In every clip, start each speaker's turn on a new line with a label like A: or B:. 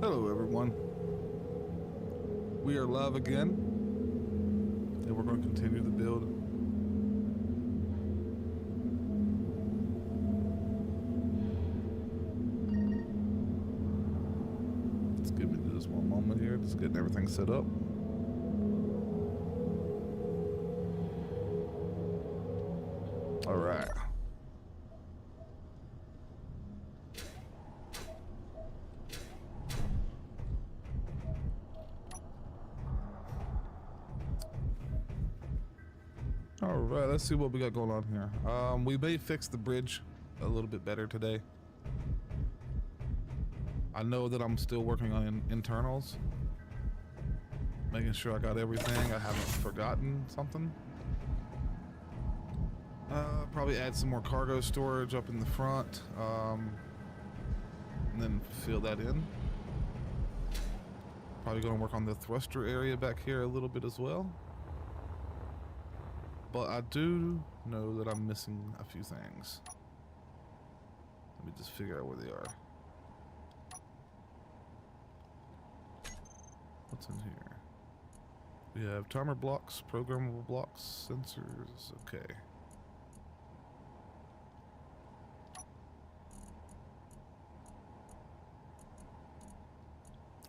A: Hello everyone. We are live again, and we're going to continue the build. Let's give me just one moment here, just getting everything set up. Alright. Alright, let's see what we got going on here. We may fix the bridge a little bit better today. I know that I'm still working on internals. Making sure I got everything. I haven't forgotten something. Probably add some more cargo storage up in the front. And then fill that in. Probably going to work on the thruster area back here a little bit as well. But I do know that I'm missing a few things. Let me just figure out where they are. What's in here? We have timer blocks, programmable blocks, sensors. Okay.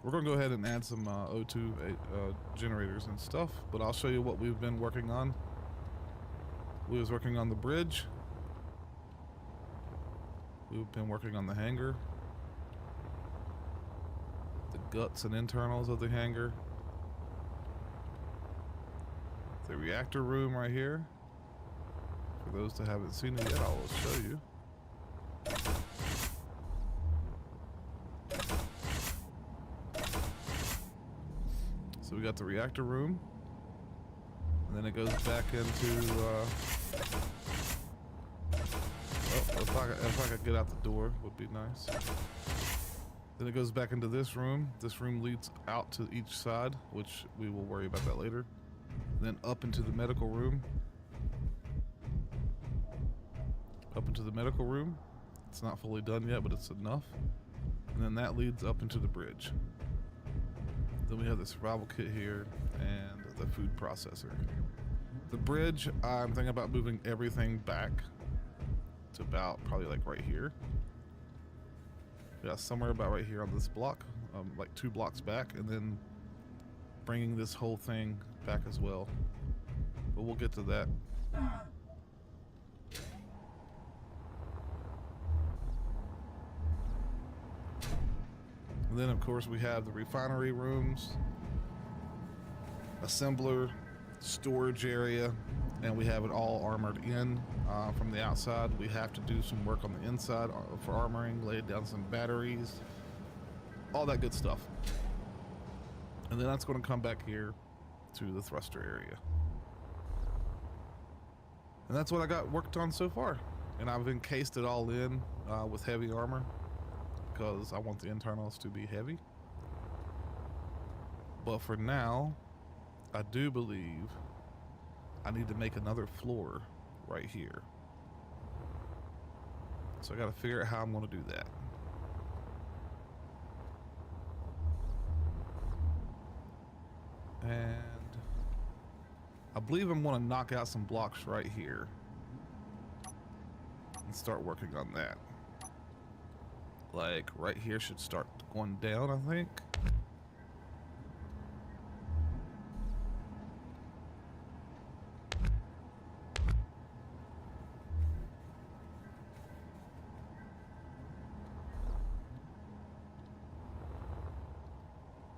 A: We're going to go ahead and add some O2 generators and stuff, but I'll show you what we've been working on. We was working on the bridge. We've been working on the hangar. The guts and internals of the hangar. The reactor room right here. For those that haven't seen it yet, I will show you. So we got the reactor room. And then it goes back into, if I could get out the door, would be nice. Then it goes back into this room. This room leads out to each side, which we will worry about that later. Then up into the medical room. Up into the medical room. It's not fully done yet, but it's enough. And then that leads up into the bridge. Then we have the survival kit here and the food processor. The bridge, I'm thinking about moving everything back to about probably like right here. Yeah, somewhere about right here on this block, like 2 blocks back, and then bringing this whole thing back as well. But we'll get to that. And then of course we have the refinery rooms, assembler, storage area, and we have it all armored in from the outside. We have to do some work on the inside for armoring, lay down some batteries, all that good stuff. And then that's going to come back here to the thruster area. And that's what I got worked on so far. And I've encased it all in with heavy armor because I want the internals to be heavy. But for now, I do believe I need to make another floor right here. So I got to figure out how I'm going to do that. And I believe I'm going to knock out some blocks right here and start working on that. Like right here should start going down, I think.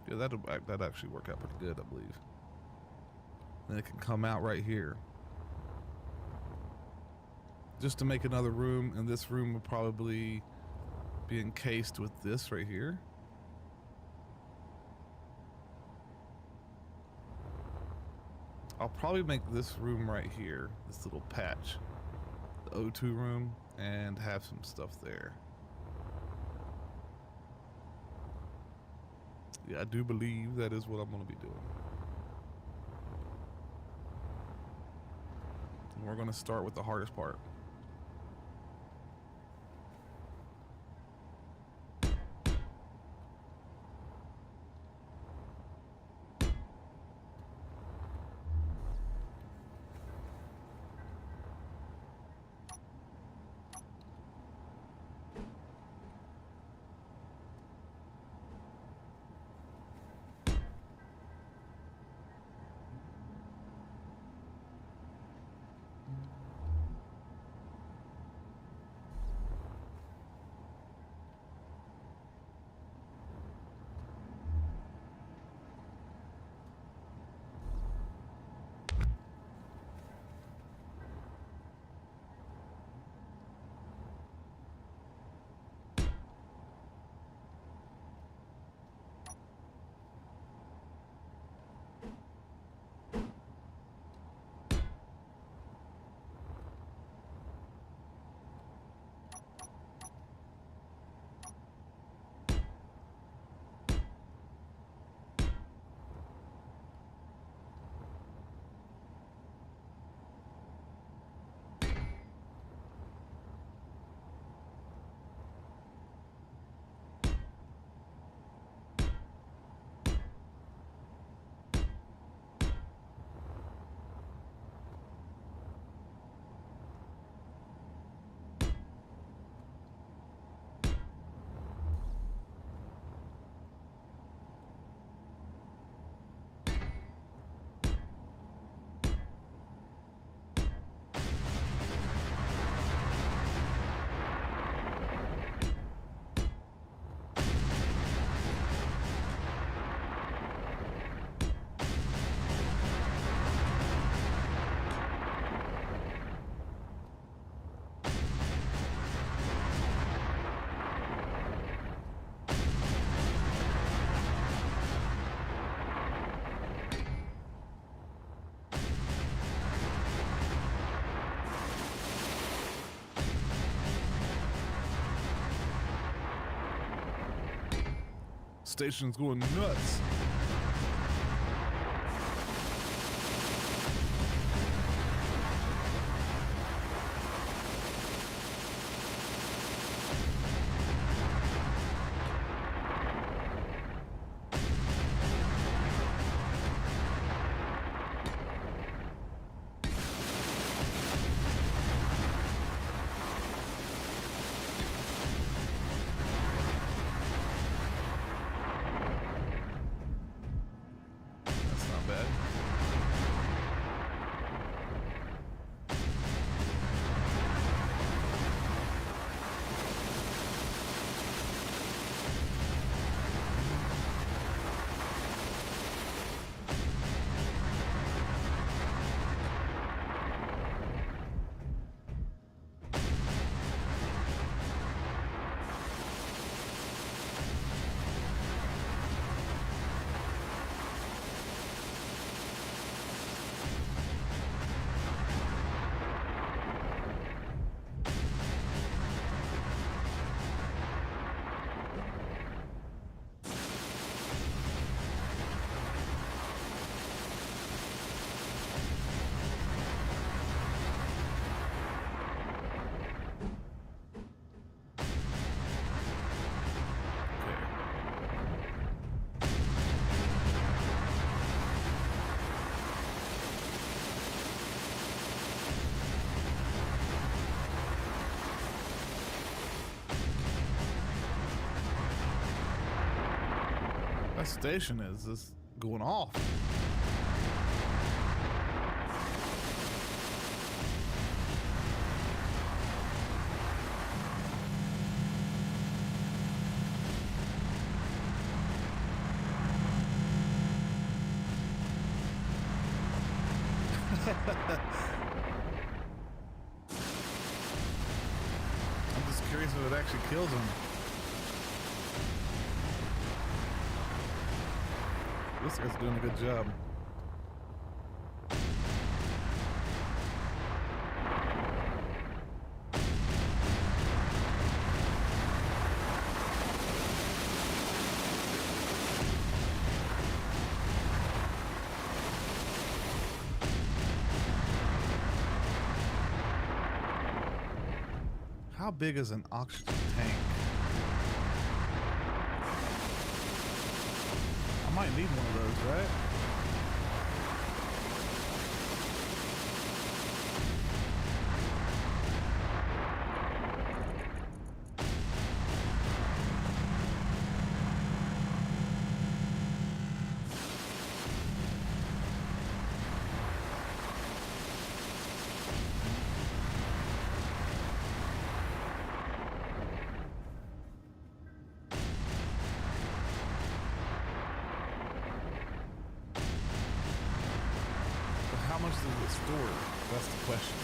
A: Yeah, that'd actually work out pretty good, I believe. Then it can come out right here. Just to make another room, and this room will probably be encased with this right here. I'll probably make this room right here, this little patch, the O2 room, and have some stuff there. Yeah, I do believe that is what I'm going to be doing. And we're going to start with the hardest part. Station's going nuts. That station is just going off. I'm just curious if it actually kills him. This guy's doing a good job. How big is an oxygen tank? I might need one of those, right? How much does it store? That's the question.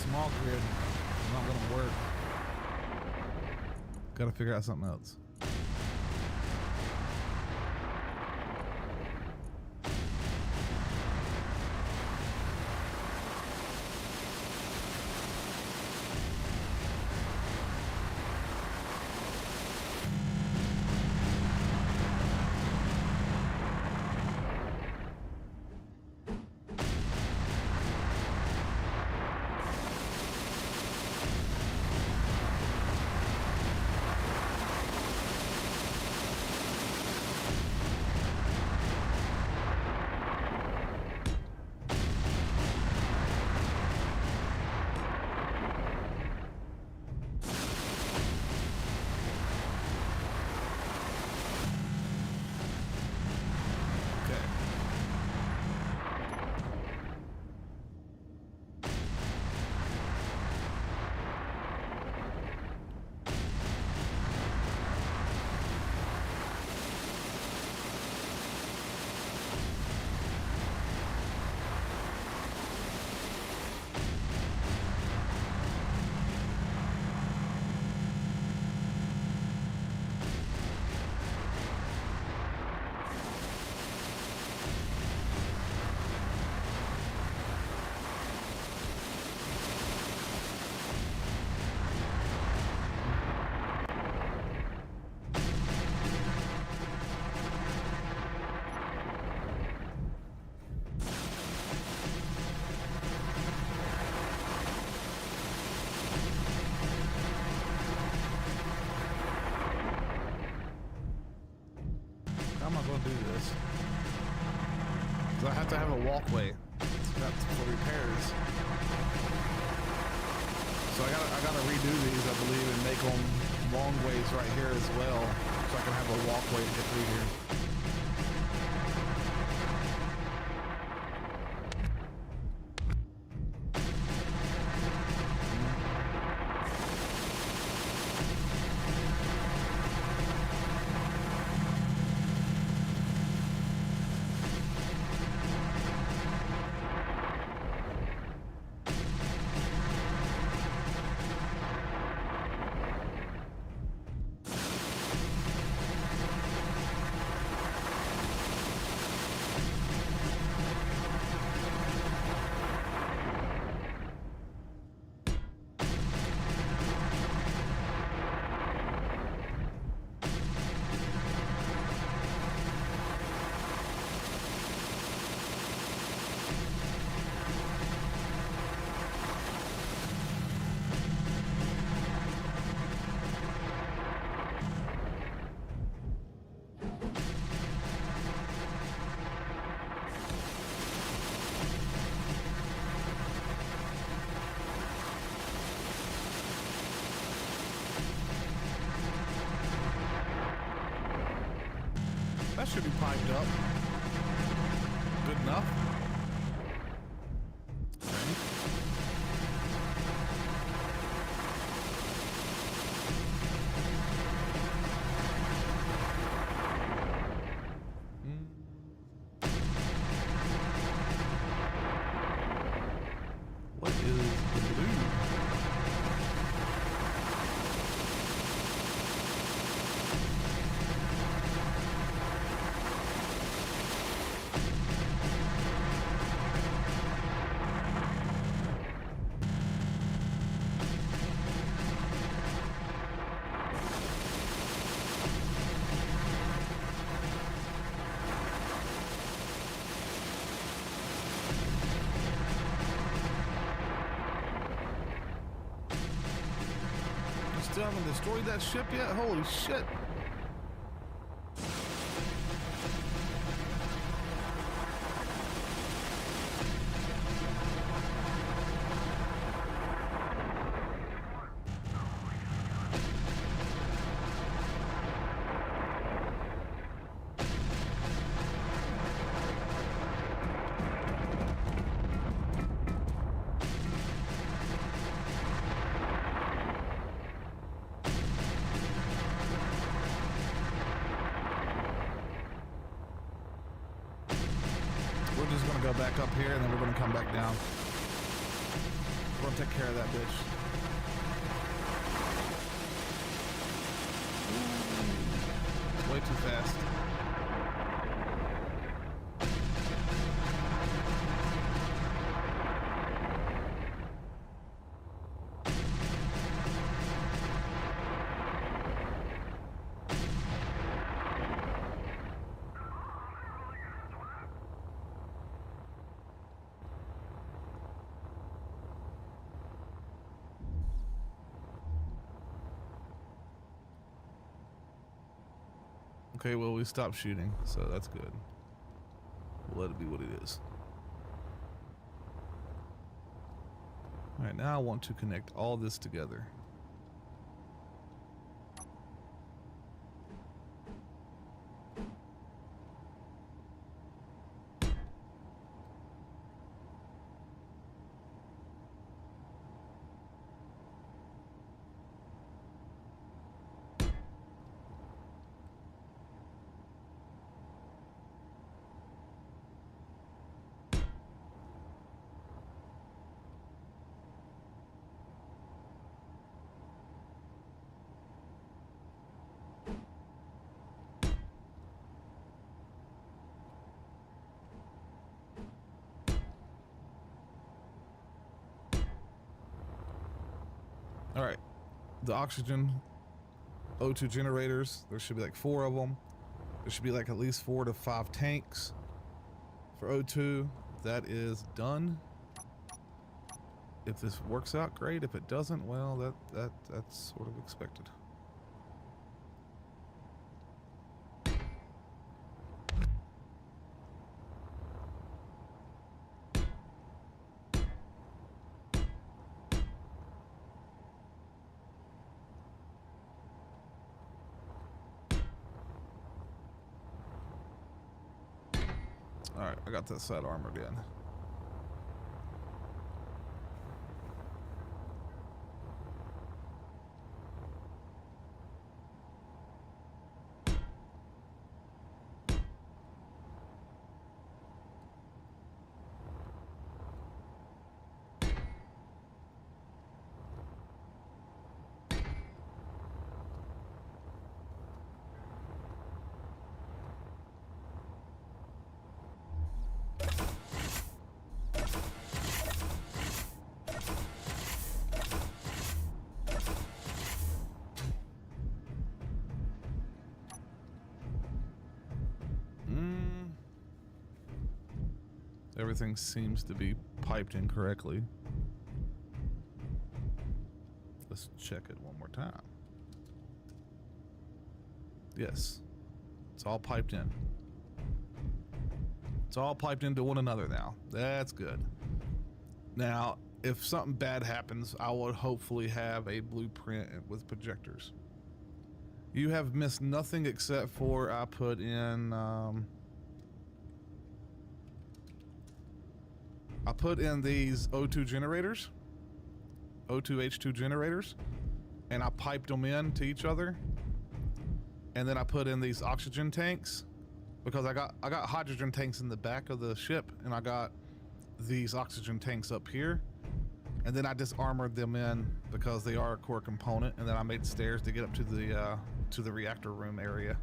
A: Small grid not gonna work. Gotta figure out something else. how am I going to do this? Because I have to have a walkway. That's for repairs. So I gotta redo these, I believe, and make them long ways right here as well, so I can have a walkway to get through here. That should be piped up. Good enough. Okay. What is the blue? Still haven't destroyed that ship yet? Holy shit. We're just gonna go back up here and then we're gonna come back down. We're gonna take care of that bitch. Ooh, way too fast. Okay, well, we stopped shooting, so that's good. We'll let it be what it is. Alright, now I want to connect all this together. All right, the oxygen O2 generators, there should be like 4 of them. There should be like at least 4 to 5 tanks for O2. That is done. If this works out, great. If it doesn't, well, that's sort of expected. Alright, I got that side armored in. Everything seems to be piped in correctly. Let's check it one more time. Yes, it's all piped in. It's all piped into one another now. That's good. Now, if something bad happens, I will hopefully have a blueprint with projectors. You have missed nothing except for I put in these O2 generators, O2H2 generators, and I piped them in to each other. And then I put in these oxygen tanks because I got hydrogen tanks in the back of the ship, and I got these oxygen tanks up here. And then I just armored them in because they are a core component, and then I made stairs to get up to the reactor room area.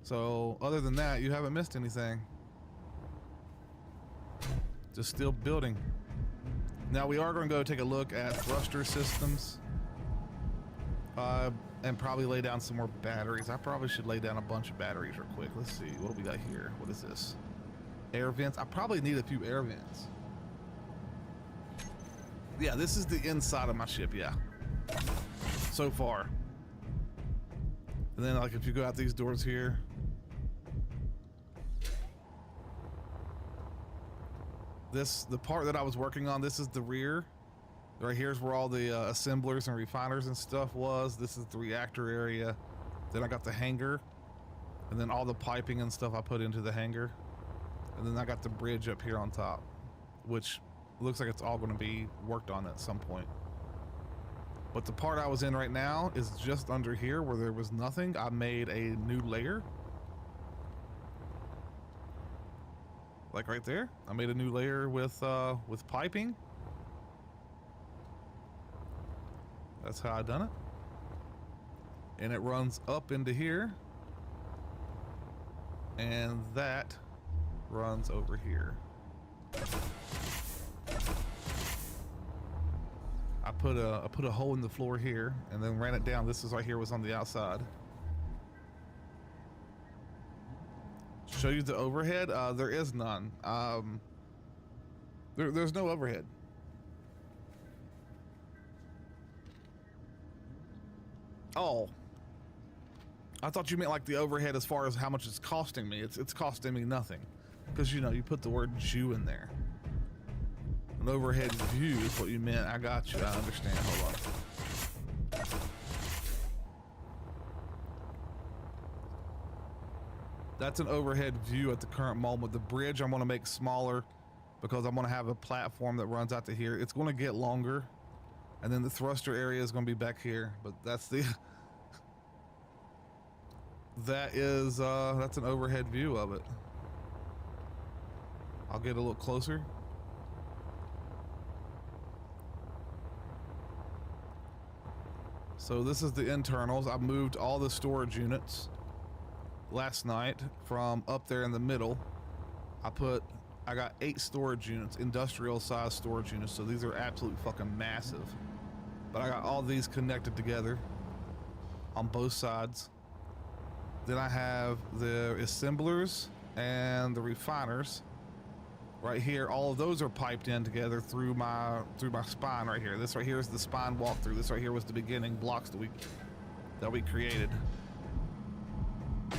A: So other than that, you haven't missed anything. Just still building. Now we are going to go take a look at thruster systems, and probably lay down some more batteries. I probably should lay down a bunch of batteries real quick. Let's see, what do we got here? What is this? Air vents. I probably need a few air vents. Yeah, this is the inside of my ship, yeah. So far. And then like if you go out these doors here, the part that I was working on, this is the rear. Right here's where all the assemblers and refiners and stuff was. This is the reactor area. Then I got the hangar, and then all the piping and stuff I put into the hangar. And then I got the bridge up here on top, which looks like it's all going to be worked on at some point. But the part I was in right now is just under here where there was nothing. I made a new layer. Like right there, I made a new layer with piping. That's how I done it. And it runs up into here. And that runs over here. I put a hole in the floor here and then ran it down. This is right here was on the outside. Show you the overhead. There is none. There's no overhead. Oh, I thought you meant like the overhead as far as how much it's costing me. It's costing me nothing, because you know you put the word Jew in there. An overhead view is what you meant. I got you. I understand. Hold on. That's an overhead view at the current moment. The bridge I'm going to make smaller because I'm going to have a platform that runs out to here. It's going to get longer, and then the thruster area is going to be back here. But that's the that's an overhead view of it. I'll get a little closer. So this is the internals. I moved all the storage units last night from up there in the middle. I got 8 storage units, industrial size storage units, so these are absolutely fucking massive. But I got all these connected together on both sides. Then I have the assemblers and the refiners right here. All of those are piped in together through my spine right here. This right here is the spine walkthrough. This right here was the beginning blocks that we created.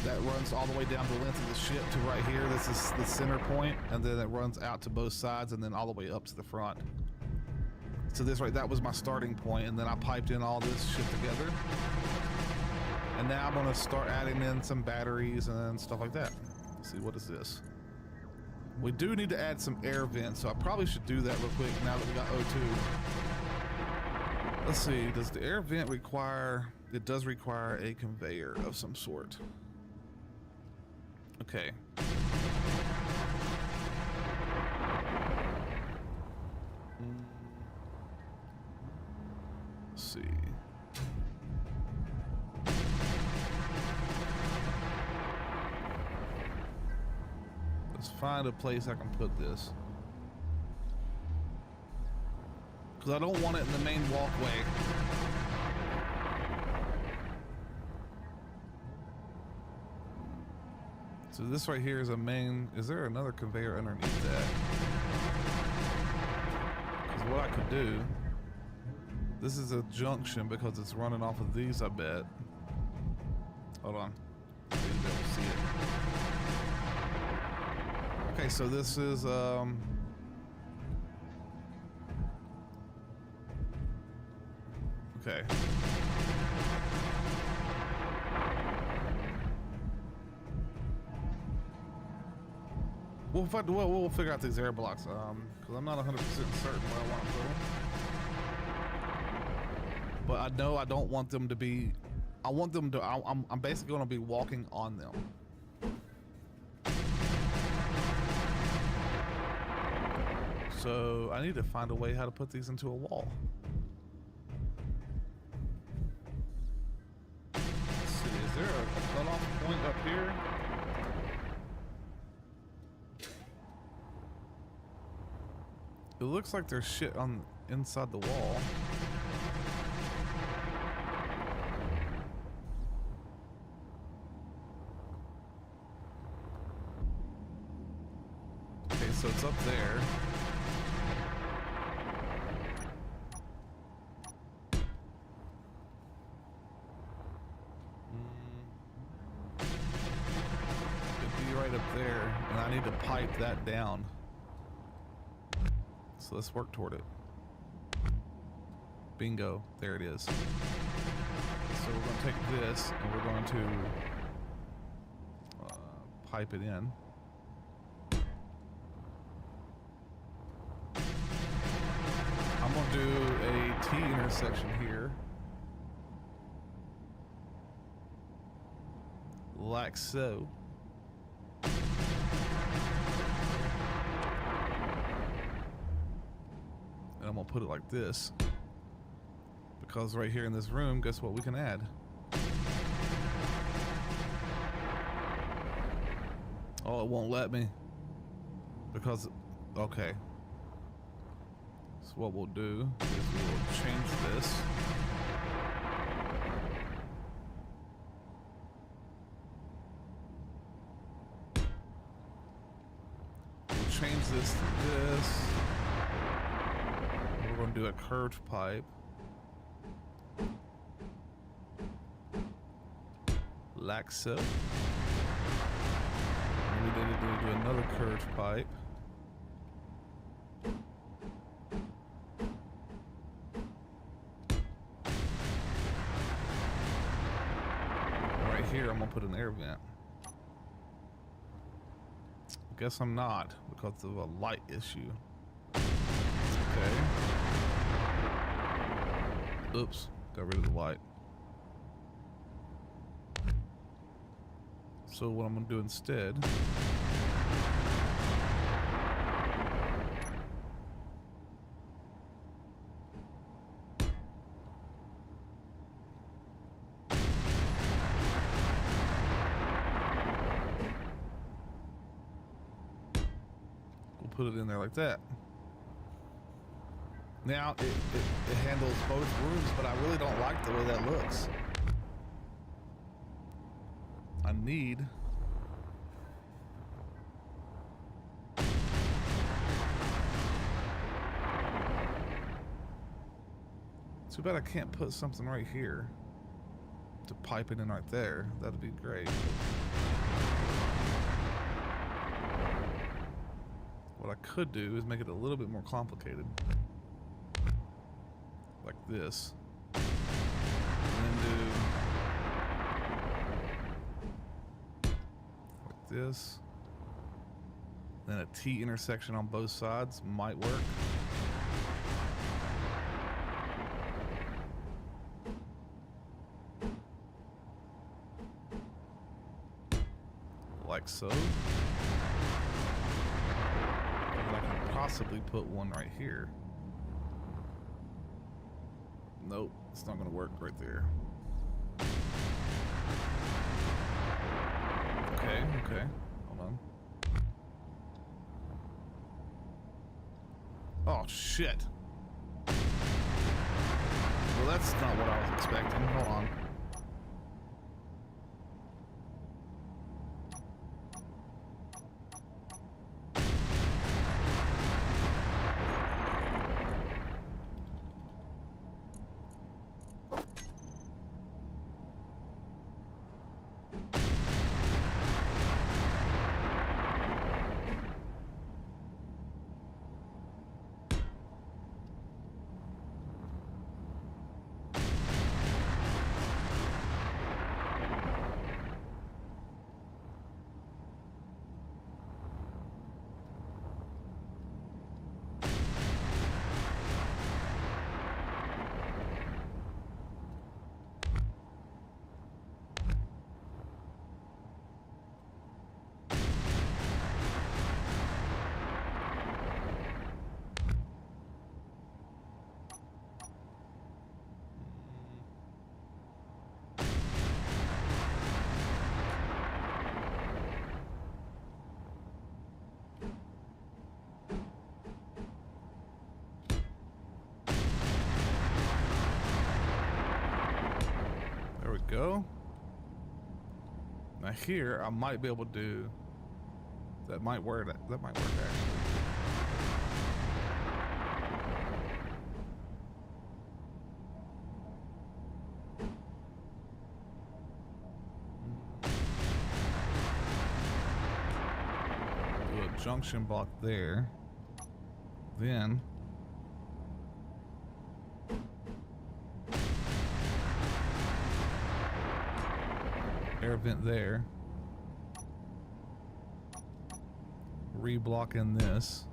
A: That runs all the way down the length of the ship to right here. This is the center point, and then it runs out to both sides and then all the way up to the front. So that was my starting point, and then I piped in all this shit together. And now I'm gonna start adding in some batteries and stuff like that. Let's see, what is this? We do need to add some air vents, so I probably should do that real quick now that we got O2. Let's see, does the air vent require... It does require a conveyor of some sort. Okay. Let's see. Let's find a place I can put this. Because I don't want it in the main walkway. So this right here is a main... Is there another conveyor underneath that? Because what I could do... This is a junction because it's running off of these, I bet. Hold on. I need to be able to see it. Okay, so this is... Okay. We'll figure out these air blocks, because I'm not 100% certain where I want to put them. But I know I don't want them to be. I want them to. I'm basically going to be walking on them. So I need to find a way how to put these into a wall. Let's see. Is there a cutoff point up here? It looks like there's shit on inside the wall. Okay, so it's up there. It'd be right up there, and I need to pipe that down. So let's work toward it. Bingo, there it is. So we're going to take this and we're going to pipe it in. I'm going to do a T intersection here. Like so. And I'm gonna put it like this, because right here in this room, guess what we can add? Oh, it won't let me, because, okay. So what we'll do is we'll change this. We'll change this to this. We're going to do a curved pipe. Like so. And we need to do another curved pipe. Right here, I'm going to put an air vent. Guess I'm not, because of a light issue. Okay. Oops, got rid of the light. So what I'm gonna do instead, we'll put it in there like that. Now, it handles both rooms, but I really don't like the way that looks. I need... Too bad I can't put something right here to pipe it in right there. That'd be great. What I could do is make it a little bit more complicated. Like this. And then do like this. Then a T intersection on both sides might work. Like so. And I can possibly put one right here. Nope, it's not gonna work right there. Okay, okay, hold on. Oh shit. Well, that's not what I was expecting. Hold on. There we go. Now here, I might be able to do... That might work, that might work actually. Do a junction block there. Then... air vent there. Reblock in this.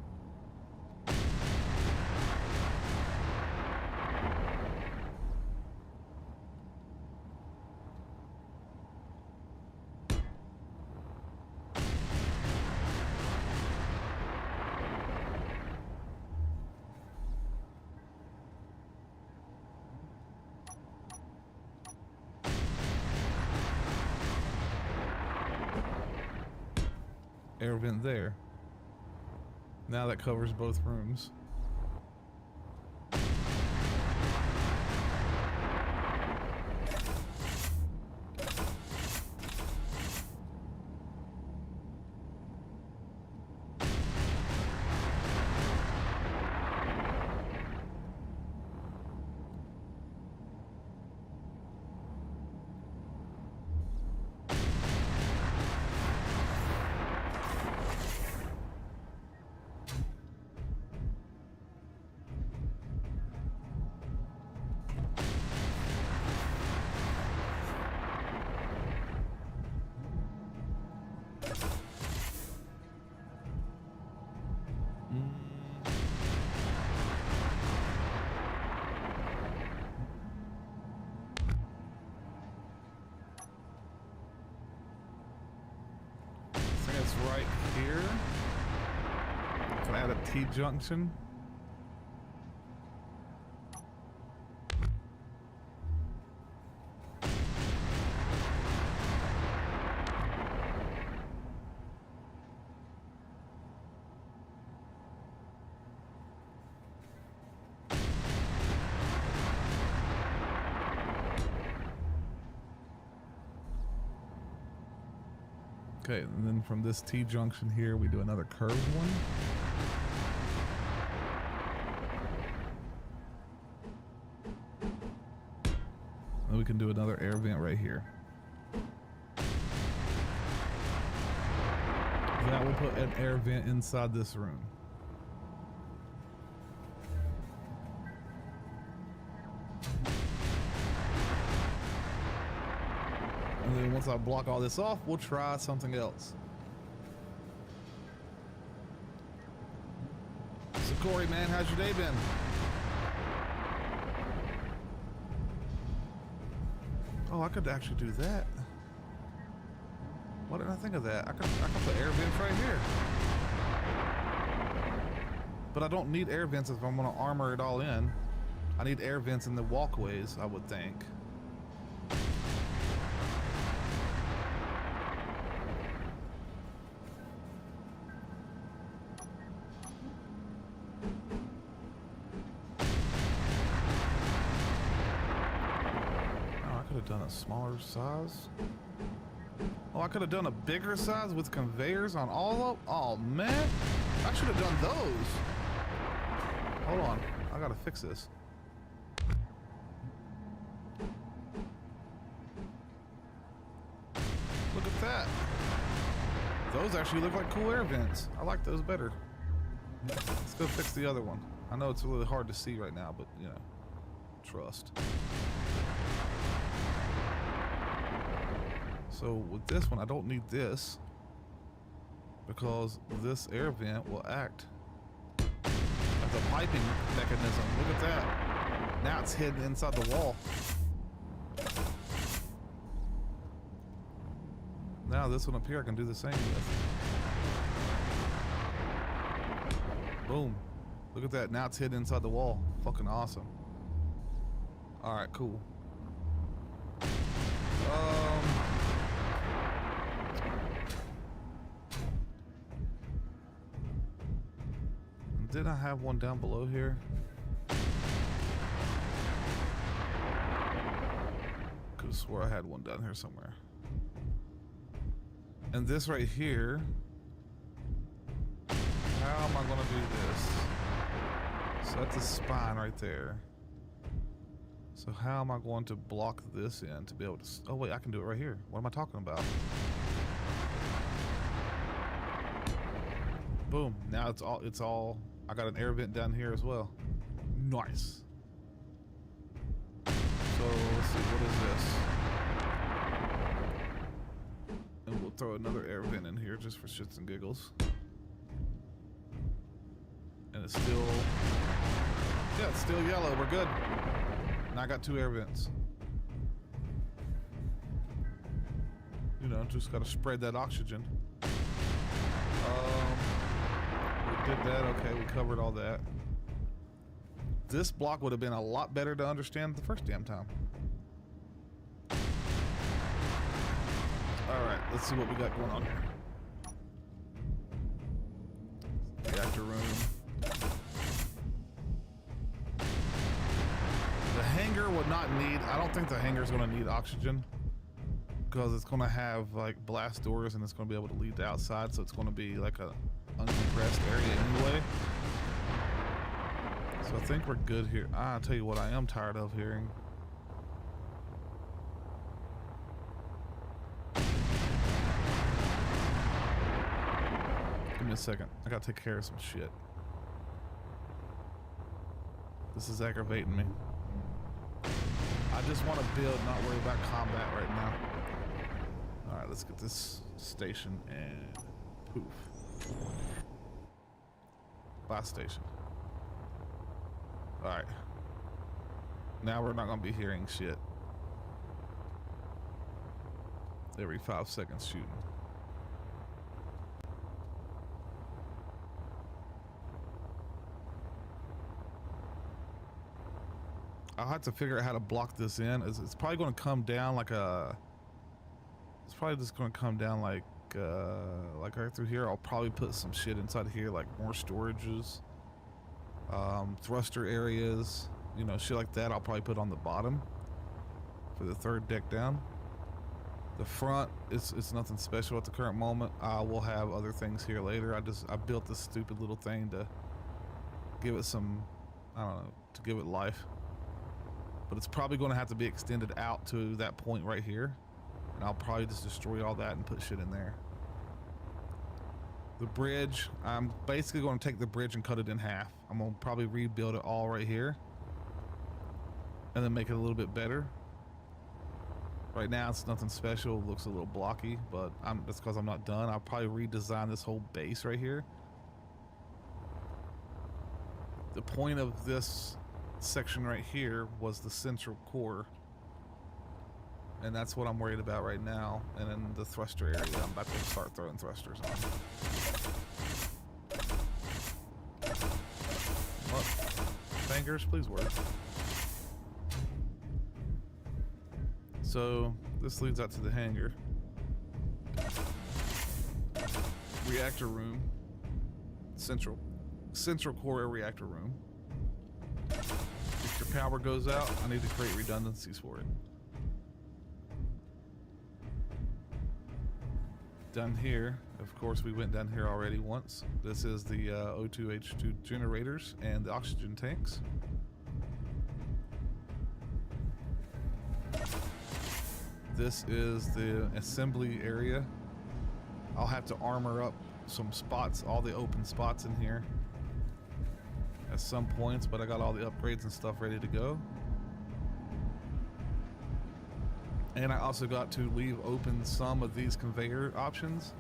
A: Air vent there. Now that covers both rooms. Right here. Can I add a T-junction? Okay, and then from this T-junction here, we do another curved one. And we can do another air vent right here. That will put an air vent inside this room. And then once I block all this off, we'll try something else. Corey, man, how's your day been? Oh, I could actually do that. Why didn't I think of that? I could put air vents right here. But I don't need air vents if I'm gonna armor it all in. I need air vents in the walkways, I would think. Done a smaller size. Oh, I could have done a bigger size with conveyors on all of. Oh man, I should have done those. Hold on, I gotta fix this. Look at that. Those actually look like cool air vents. I like those better. Let's go fix the other one. I know it's really hard to see right now, but you know, trust. So with this one, I don't need this because this air vent will act as a piping mechanism. Look at that. Now it's hidden inside the wall. Now this one up here I can do the same with. Boom. Look at that. Now it's hidden inside the wall. Fucking awesome. Alright, cool. Did I have one down below here? Could have swore I had one down here somewhere. And this right here, how am I gonna do this? So that's a spine right there. So how am I going to block this in to be able to, oh wait, I can do it right here. What am I talking about? Boom, now it's all, I got an air vent down here as well. Nice. So let's see, what is this? And we'll throw another air vent in here just for shits and giggles. And it's still, yeah, it's still yellow, we're good. And I got 2 air vents. You know, just gotta spread that oxygen. Did that, okay, we covered all that. This block would have been a lot better to understand the first damn time. Alright, let's see what we got going on here. Reactor room. The hangar would not need, I don't think the hangar is going to need oxygen. Because it's going to have like blast doors and it's going to be able to lead to outside, so it's going to be like a uncompressed area anyway. So I think we're good here. I'll tell you what I am tired of hearing. Give me a second. I gotta take care of some shit. This is aggravating me. I just want to build, not worry about combat right now. Alright, let's get this station and poof. Bye station. Alright. Now we're not gonna be hearing shit every 5 seconds shooting. I'll have to figure out how to block this in. It's probably gonna come down like a, it's probably just gonna come down like right through here. I'll probably put some shit inside here, like more storages, thruster areas, you know, shit like that. I'll probably put on the bottom for the 3rd deck down. The front, it's nothing special at the current moment. We'll have other things here later. I built this stupid little thing to give it some, I don't know, to give it life. But it's probably going to have to be extended out to that point right here. And I'll probably just destroy all that and put shit in there. The bridge, I'm basically going to take the bridge and cut it in half. I'm going to probably rebuild it all right here. And then make it a little bit better. Right now it's nothing special, it looks a little blocky, but that's because I'm not done. I'll probably redesign this whole base right here. The point of this section right here was the central core. And that's what I'm worried about right now. And in the thruster area, I'm about to start throwing thrusters on. What? Fingers, please work. So, this leads out to the hangar. Reactor room. Central core reactor room. If your power goes out, I need to create redundancies for it. Down here, of course, we went down here already once. This is the O2H2 generators and the oxygen tanks. This is the assembly area. I'll have to armor up some spots, all the open spots in here at some points, but I got all the upgrades and stuff ready to go. And I also got to leave open some of these conveyor options.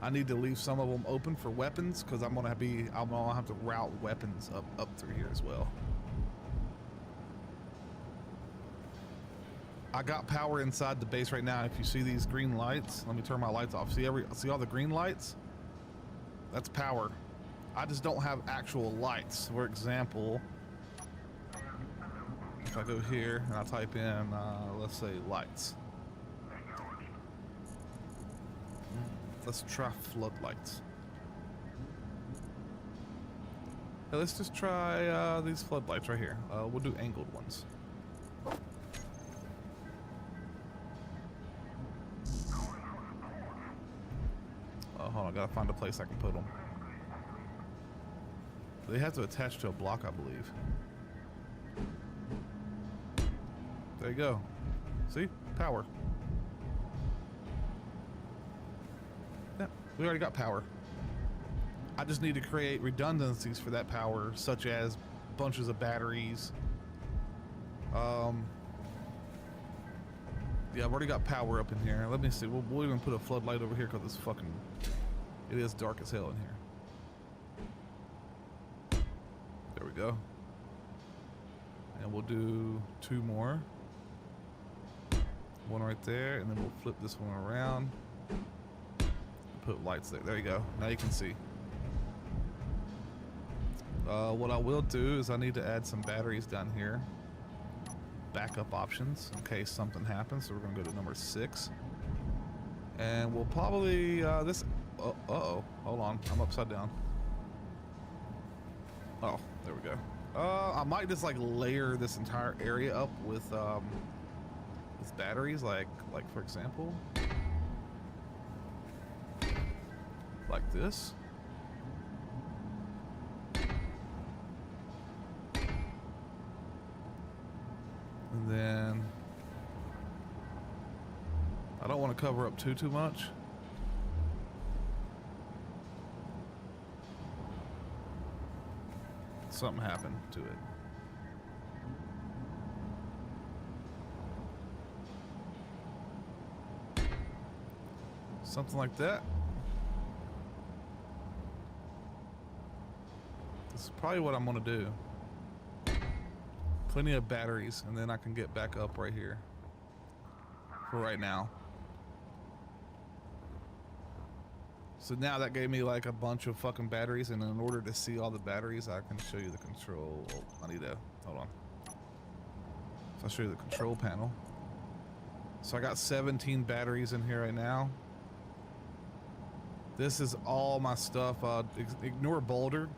A: I need to leave some of them open for weapons because I'm gonna have to route weapons up through here as well. I got power inside the base right now. If you see these green lights, let me turn my lights off. See all the green lights? That's power. I just don't have actual lights. For example, if I go here and I type in, let's say lights. Let's try floodlights. Hey, let's just try these floodlights right here. We'll do angled ones. Hold on, I gotta find a place I can put them. They have to attach to a block, I believe. There you go. See? Power. Yeah, we already got power. I just need to create redundancies for that power, such as bunches of batteries. Yeah, I've already got power up in here. Let me see. We'll even put a floodlight over here because it is dark as hell in here. There we go. And we'll do 2 more. One right there, and then we'll flip this one around. Put lights there. There you go. Now you can see. What I will do is I need to add some batteries down here. Backup options in case something happens. So we're gonna go to number 6. And we'll probably, uh-oh, hold on, I'm upside down. Oh, there we go. I might just like layer this entire area up with batteries, like for example, like this. And then I don't want to cover up too much. Something happened to it. Something like that. This is probably what I'm gonna do. Plenty of batteries, and then I can get back up right here for right now. So now that gave me like a bunch of fucking batteries, and in order to see all the batteries, I can show you the control. Oh, I need to, hold on. So I'll show you the control panel. So I got 17 batteries in here right now. This is all my stuff. Ignore Boulder.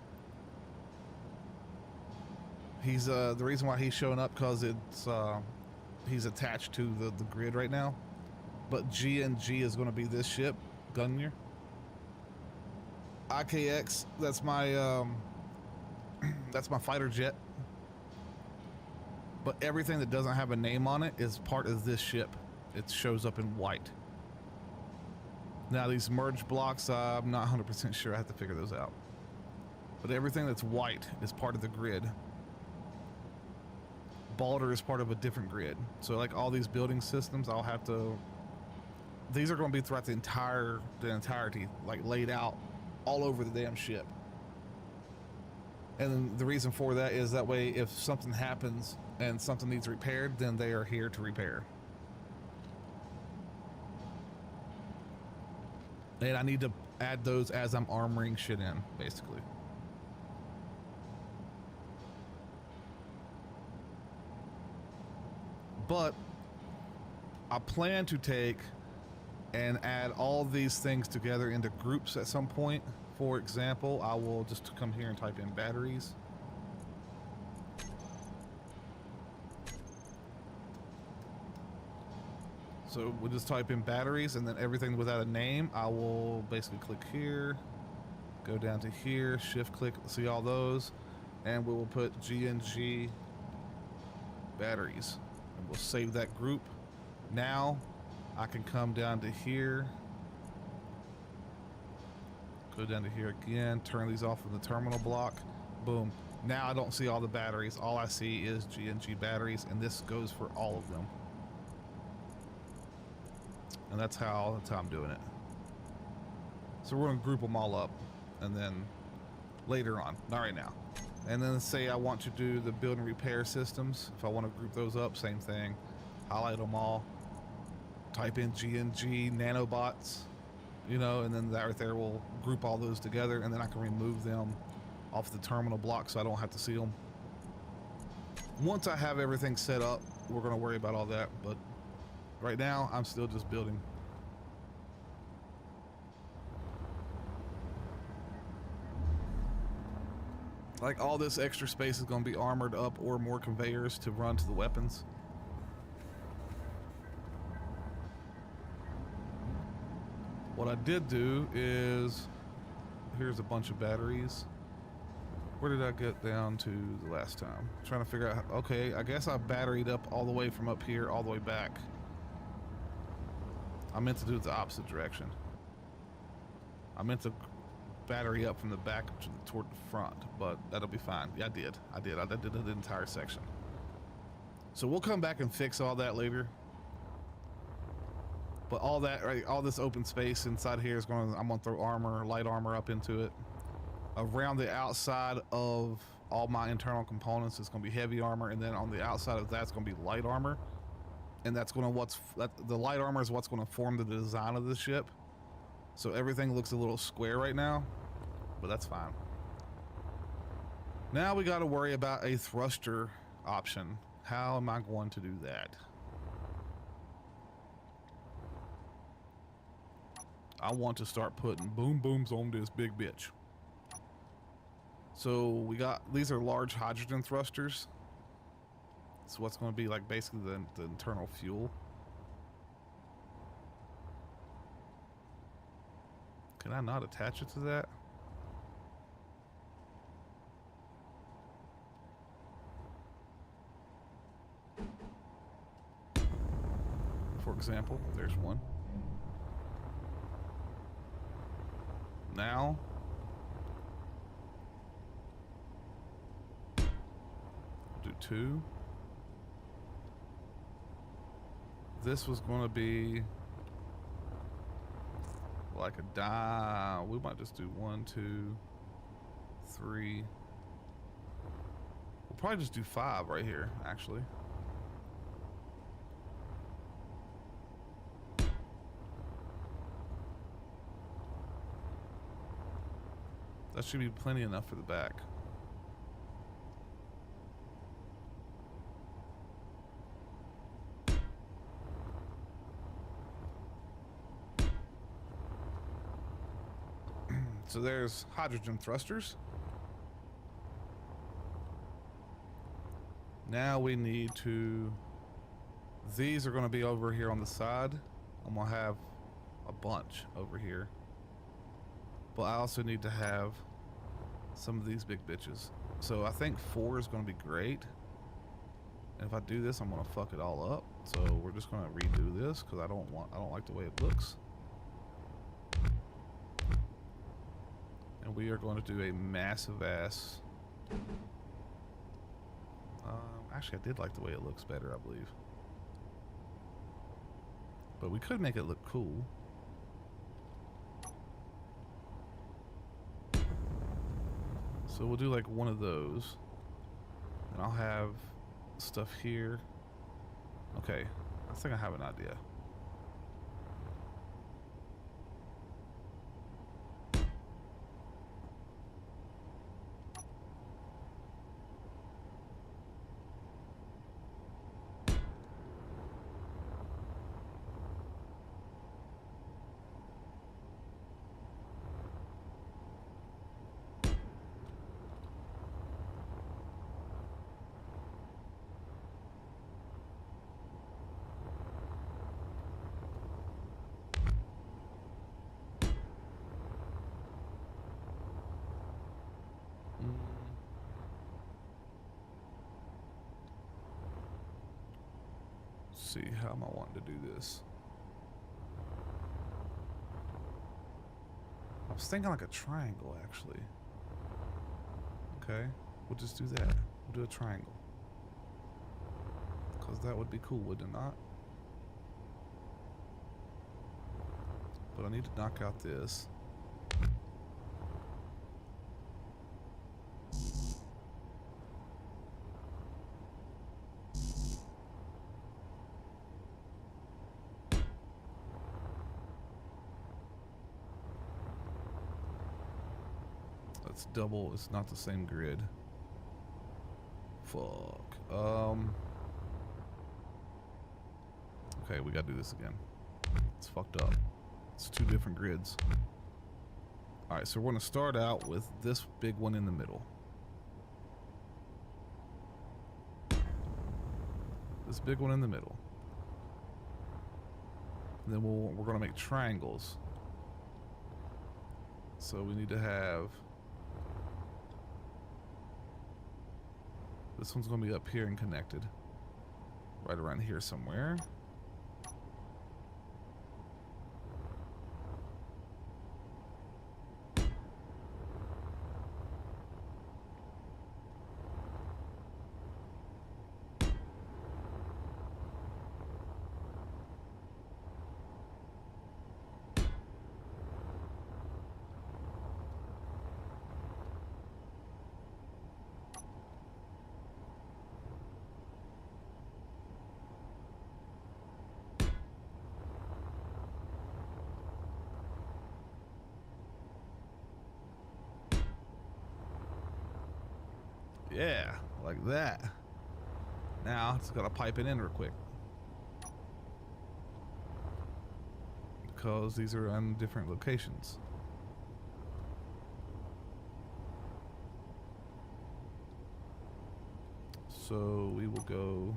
A: He's the reason why he's showing up because it's he's attached to the grid right now. But G and G is going to be this ship, Gungnir. IKX, that's my fighter jet. But everything that doesn't have a name on it is part of this ship. It shows up in white. Now these merge blocks, I'm not 100% sure. I have to figure those out. But everything that's white is part of the grid. Balder is part of a different grid. So like all these building systems, I'll have to. These are going to be throughout the entirety, like laid out all over the damn ship. And the reason for that is that way if something happens and something needs repaired, then they are here to repair. And I need to add those as I'm armoring shit in, basically. But I plan to take and add all these things together into groups at some point. For example, I will just come here and type in batteries. So we'll just type in batteries, and then everything without a name, I will basically click here, go down to here, shift click, see all those, and we will put GNG batteries. And we'll save that group. Now I can come down to here, go down to here again, turn these off from the terminal block. Boom. Now I don't see all the batteries. All I see is GNG batteries, and this goes for all of them. And that's how I'm doing it. So we're gonna group them all up, and then later on, not right now. And then say I want to do the build and repair systems. If I want to group those up, same thing. Highlight them all. Type in GNG nanobots, you know, and then that right there will group all those together, and then I can remove them off the terminal block so I don't have to see them. Once I have everything set up, we're gonna worry about all that, but right now I'm still just building. Like all this extra space is gonna be armored up or more conveyors to run to the weapons. What I did do is, here's a bunch of batteries. Where did I get down to the last time? I'm trying to figure out, okay, I guess I batteried up all the way from up here all the way back. I meant to do it the opposite direction. I meant to battery up from the back toward the front, but that'll be fine. Yeah, I did the entire section. So we'll come back and fix all that later. But all that, right, all this open space inside here is I'm gonna throw armor, light armor up into it. Around the outside of all my internal components is gonna be heavy armor, and then on the outside of that's gonna be light armor. And that's gonna the light armor is what's gonna form the design of the ship. So everything looks a little square right now, but that's fine. Now we gotta worry about a thruster option. How am I going to do that? I want to start putting boom booms on this big bitch. So we got, these are large hydrogen thrusters. So what's going to be like basically the internal fuel. Can I not attach it to that? For example, there's one. Now, do two. This was going to be like a die. We might just do 1, 2, 3. We'll probably just do 5 right here, actually. That should be plenty enough for the back. So there's hydrogen thrusters. Now we need to, these are going to be over here on the side. I'm going to have a bunch over here. But I also need to have some of these big bitches. So I think 4 is going to be great. And if I do this, I'm going to fuck it all up. So we're just going to redo this because I don't like the way it looks. And we are going to do a massive ass. Actually, I did like the way it looks better, I believe. But we could make it look cool. So we'll do like one of those. And I'll have stuff here. Okay, I think I have an idea. See, how am I wanting to do this? I was thinking like a triangle, actually. Okay, we'll just do that. We'll do a triangle. Because that would be cool, would it not? But I need to knock out this. That's double. It's not the same grid. Fuck. Okay, we gotta do this again. It's fucked up. It's two different grids. Alright, so we're gonna start out with this big one in the middle. This big one in the middle. And then we're gonna make triangles. So we need to have... This one's gonna be up here and connected. Right around here somewhere. Yeah, like that. Now, just gotta pipe it in real quick. Because these are on different locations. So we will go...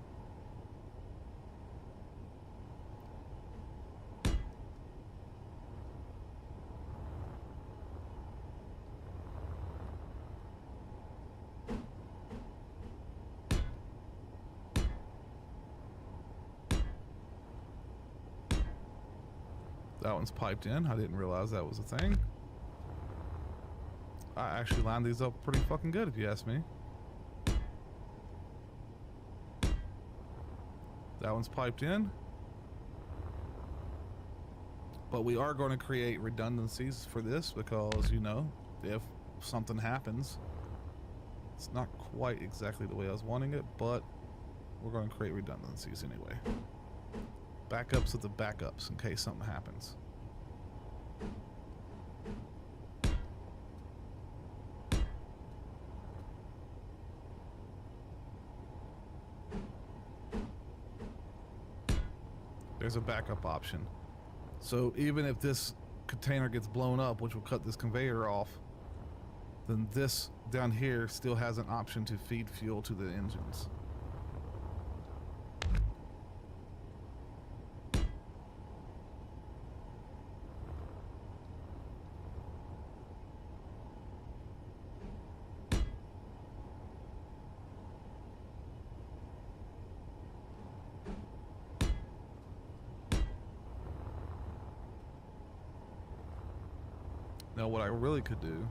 A: That one's piped in. I didn't realize that was a thing. I actually lined these up pretty fucking good, if you ask me. That one's piped in. But we are going to create redundancies for this because, you know, if something happens, it's not quite exactly the way I was wanting it, but we're going to create redundancies anyway. Backups of the backups in case something happens. There's a backup option. So even if this container gets blown up, which will cut this conveyor off, then this down here still has an option to feed fuel to the engines. Now what I really could do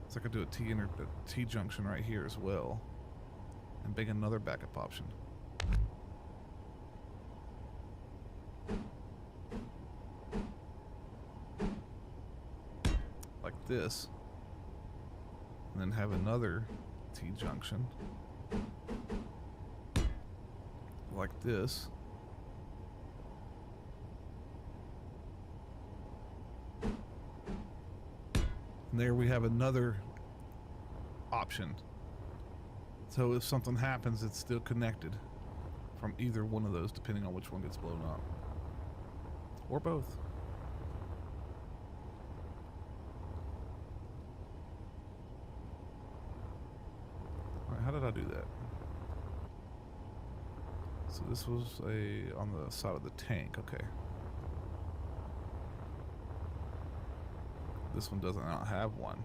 A: is I could do a T junction right here as well and make another backup option. Like this. and then have another T-junction like this. And there we have another option. So if something happens, it's still connected from either one of those, depending on which one gets blown up. Or both. Alright, how did I do that? So this was on the side of the tank, okay. This one does not have one.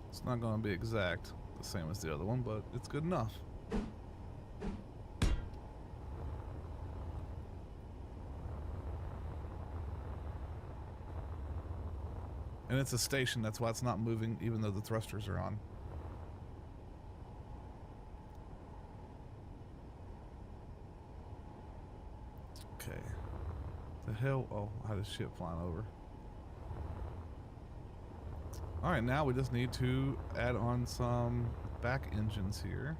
A: It's not going to be exact the same as the other one, but it's good enough. And it's a station, that's why it's not moving even though the thrusters are on. Okay. The hell? Oh, I had a ship flying over. Alright, now we just need to add on some back engines here.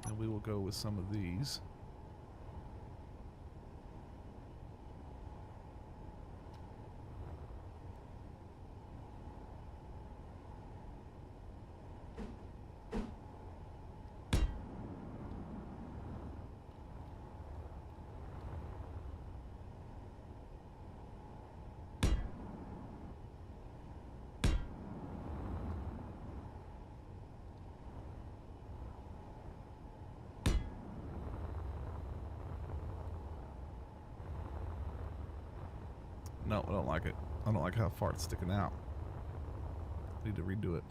A: And we will go with some of these. No, I don't like it. I don't like how far it's sticking out. Need to redo it.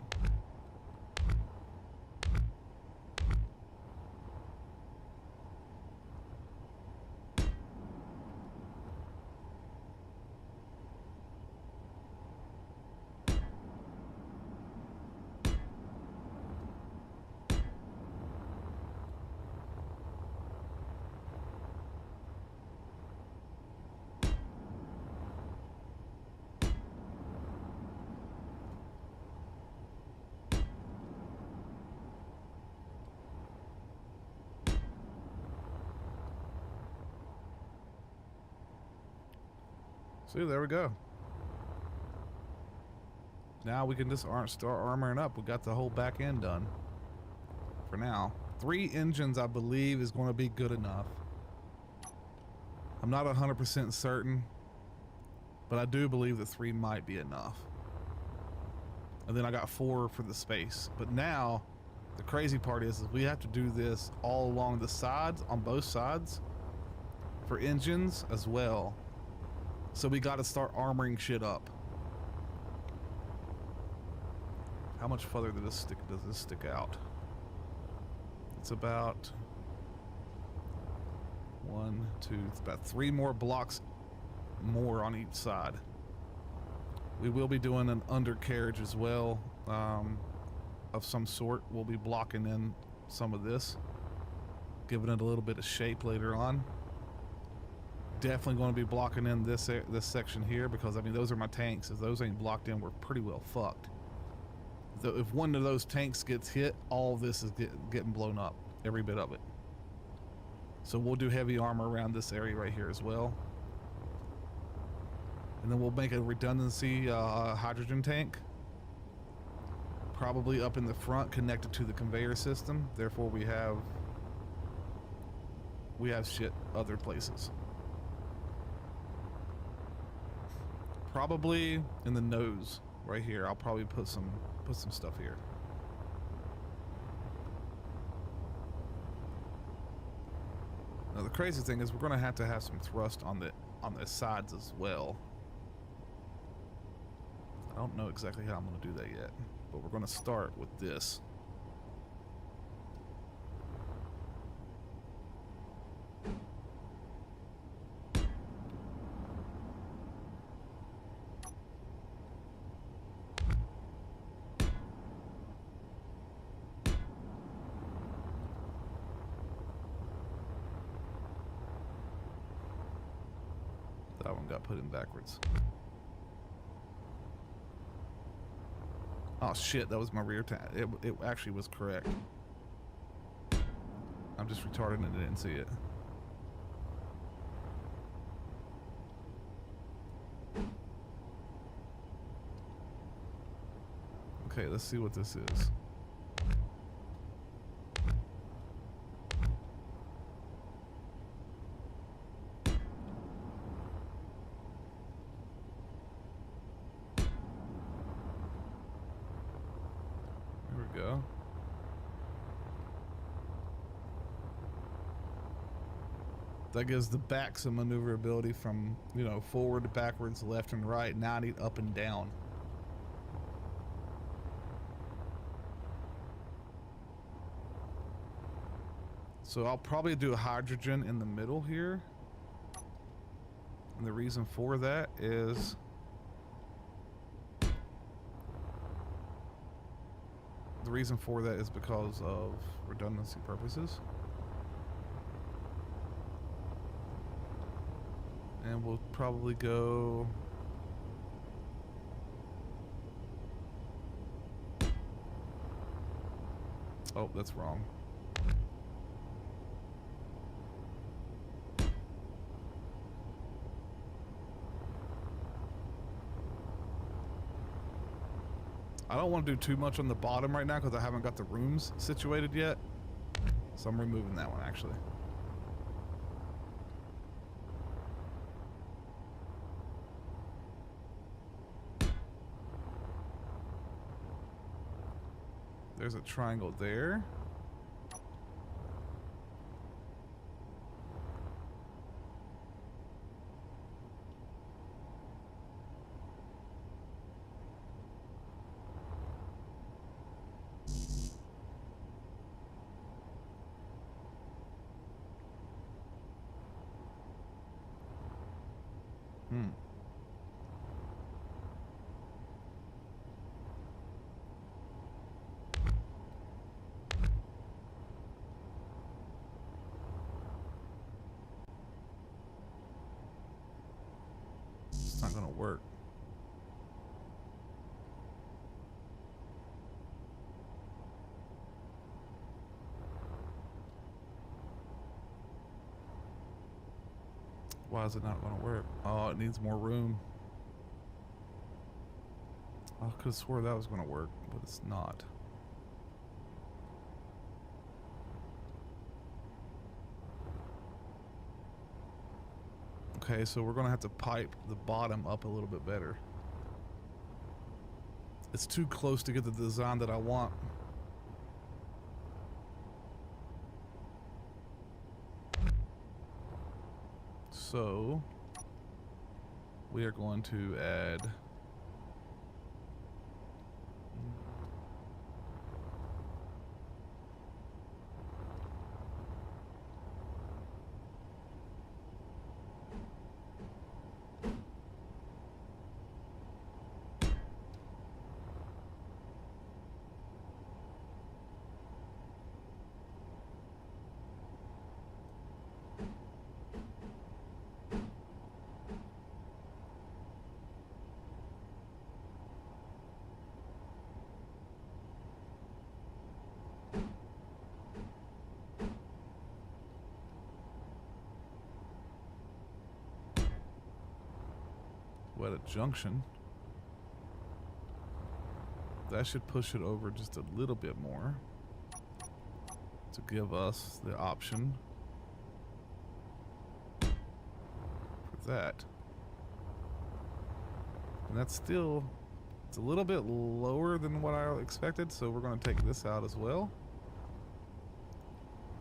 A: See, there we go. Now we can just start armoring up. We got the whole back end done. For now. 3 engines, I believe, is going to be good enough. I'm not 100% certain, but I do believe that 3 might be enough. And then I got 4 for the space. But now, the crazy part is we have to do this all along the sides, on both sides, for engines as well. So we got to start armoring shit up. How much further does this stick out? It's about 1, 2, it's about 3 more blocks more on each side. We will be doing an undercarriage as well, of some sort. We'll be blocking in some of this, giving it a little bit of shape later on. Definitely going to be blocking in this section here, because I mean those are my tanks. If those ain't blocked in, we're pretty well fucked. So if one of those tanks gets hit, all of this is getting blown up, every bit of it. So we'll do heavy armor around this area right here as well, and then we'll make a redundancy hydrogen tank, probably up in the front, connected to the conveyor system. Therefore, we have shit other places. Probably in the nose right here. I'll probably put some stuff here. Now the crazy thing is we're going to have some thrust on the sides as well. I don't know exactly how I'm going to do that yet, but we're going to start with this. That one got put in backwards. Oh shit, that was my rear tire. It actually was correct. I'm just retarded and didn't see it. Okay, let's see what this is. There we go. That gives the back some maneuverability from, you know, forward to backwards, left and right. Now I need up and down. So I'll probably do a hydrogen in the middle here. And the reason for that is because of redundancy purposes. And we'll probably go... Oh, that's wrong. I don't want to do too much on the bottom right now because I haven't got the rooms situated yet. So I'm removing that one actually. There's a triangle there. It's not gonna work. Why is it not gonna work? Oh, it needs more room. I could have swore that was gonna work, but it's not. Okay, so we're gonna have to pipe the bottom up a little bit better. It's too close to get the design that I want. So we are going to add at a junction. That should push it over just a little bit more to give us the option for that. And that's still, it's a little bit lower than what I expected, so we're going to take this out as well.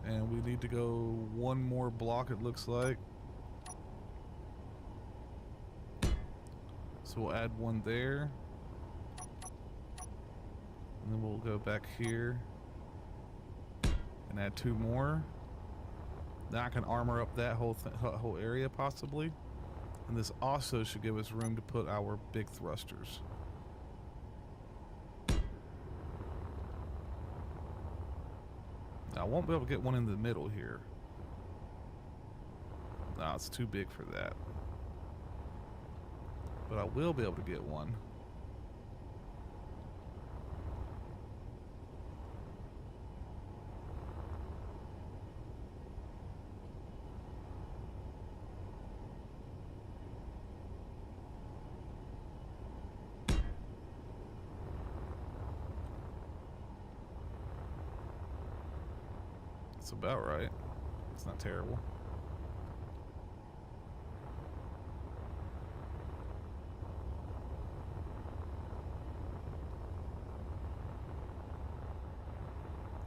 A: And we need to go one more block, it looks like. So we'll add one there. And then we'll go back here and add two more. Now I can armor up that whole area possibly. And this also should give us room to put our big thrusters. Now I won't be able to get one in the middle here. No, it's too big for that. but I will be able to get one. It's about right. It's not terrible.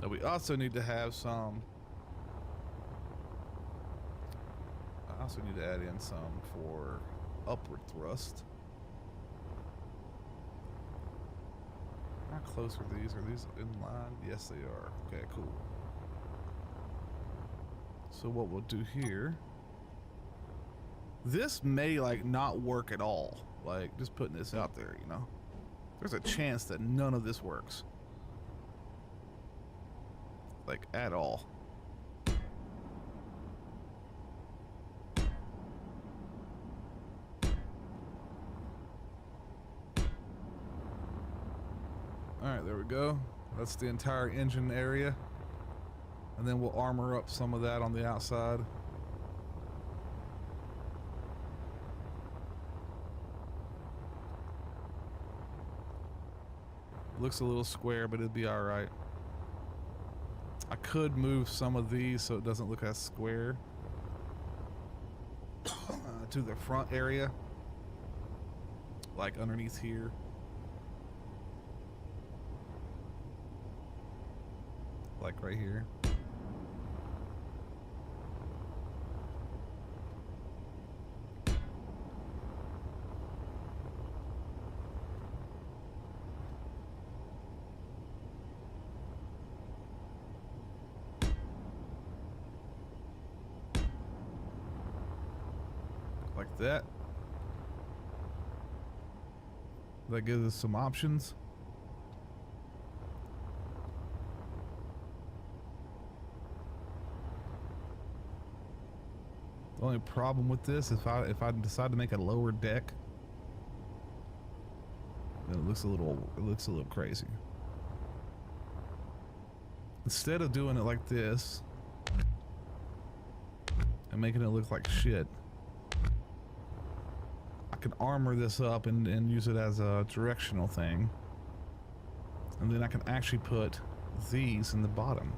A: Now we also need to have some. I also need to add in some for upward thrust. How close are these? Are these in line? Yes, they are. Okay, cool. So what we'll do here, this may like not work at all. Like just putting this out there, you know, there's a chance that none of this works. Like at all. All right, there we go. That's the entire engine area. And then we'll armor up some of that on the outside. Looks a little square, but it'd be all right. I could move some of these so it doesn't look as square to the front area, like underneath here. Like right here. Like that. That gives us some options. The only problem with this is if I decide to make a lower deck, then it looks a little crazy. Instead of doing it like this and making it look like shit, I can armor this up and use it as a directional thing, and then I can actually put these in the bottom.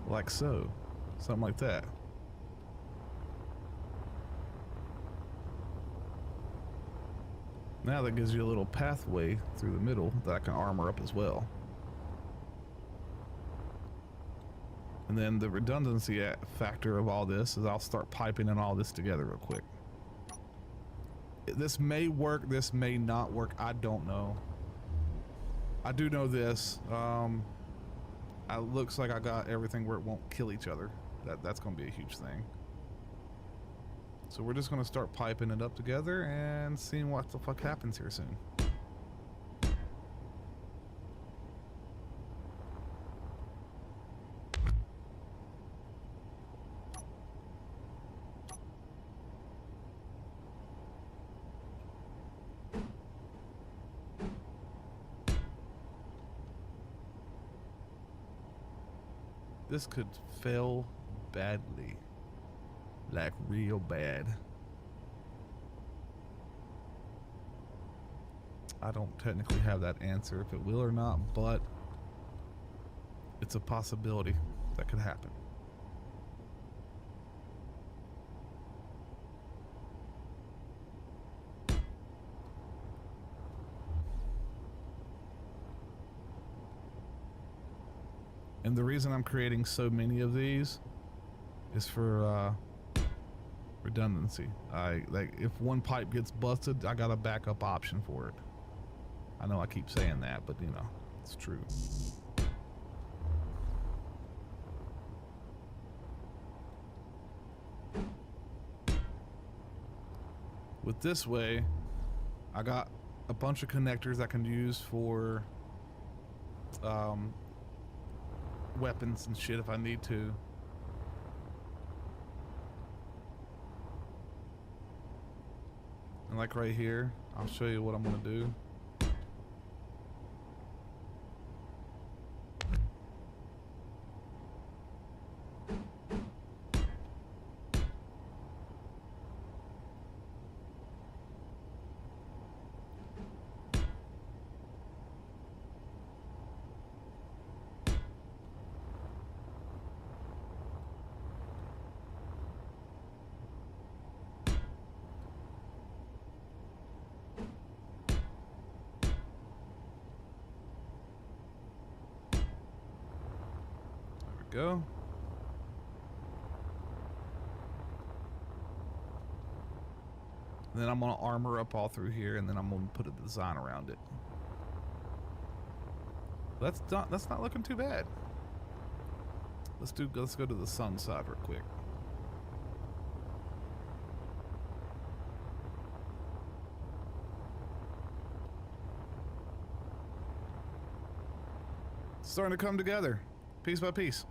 A: Like so. Something like that. Now that gives you a little pathway through the middle that I can armor up as well. And then the redundancy factor of all this is I'll start piping in all this together real quick. This may work, this may not work, I don't know. I do know this. It looks like I got everything where it won't kill each other. That's going to be a huge thing. So we're just going to start piping it up together and seeing what the fuck happens here soon. This could fail badly. Like real bad. I don't technically have that answer if it will or not, but it's a possibility that could happen. And the reason I'm creating so many of these is for redundancy. Like if one pipe gets busted, I got a backup option for it. I know I keep saying that, but you know, it's true. With this way, I got a bunch of connectors I can use for weapons and shit if I need to. And like right here, I'll show you what I'm gonna do. Go. And then I'm gonna armor up all through here, and then I'm gonna put a design around it. That's not looking too bad. Let's go to the sun side real quick. It's starting to come together, piece by piece.